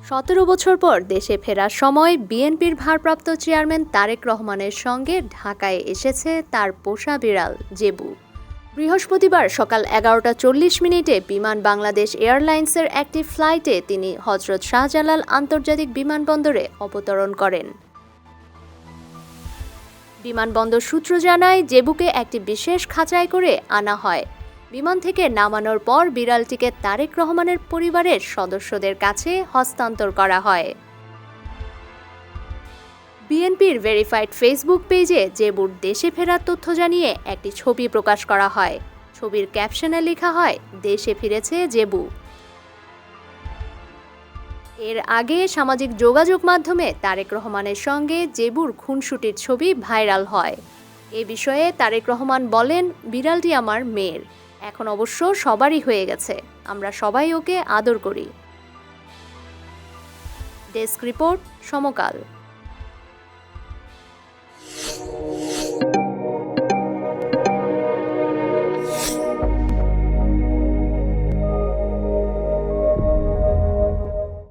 ১৭ বছর পর দেশে ফেরার সময় বিএনপির ভারপ্রাপ্ত চেয়ারম্যান তারেক রহমানের সঙ্গে ঢাকায় এসেছে তার পোষা বিড়াল জেবু। বৃহস্পতিবার সকাল ১১টা ৪০ বিমান বাংলাদেশ এয়ারলাইন্সের একটি ফ্লাইটে তিনি হজরত শাহজালাল আন্তর্জাতিক বিমানবন্দরে অবতরণ করেন। বিমানবন্দর সূত্র জানায়, জেবুকে একটি বিশেষ খাঁচায় করে আনা হয়। বিমান থেকে নামানোর পর বিড়ালটিকে তারেক রহমানের পরিবারের সদস্যদের কাছে হস্তান্তর করা হয়। বিএনপির ভেরিফাইড ফেসবুক পেজে জেবুর দেশে ফেরার তথ্য জানিয়ে একটি ছবি প্রকাশ করা হয়। ছবির ক্যাপশনে লেখা হয়, দেশে ফিরেছে জেবু। এর আগে সামাজিক যোগাযোগ মাধ্যমে তারেক রহমানের সঙ্গে জেবুর খুনসুটির ছবি ভাইরাল হয়। এ বিষয়ে তারেক রহমান বলেন, বিড়ালটি আমার মেয়ের, এখন অবশ্য সবারই হয়ে গেছে, আমরা সবাই ওকে আদর করি। ডেস্ক রিপোর্ট, সমকাল।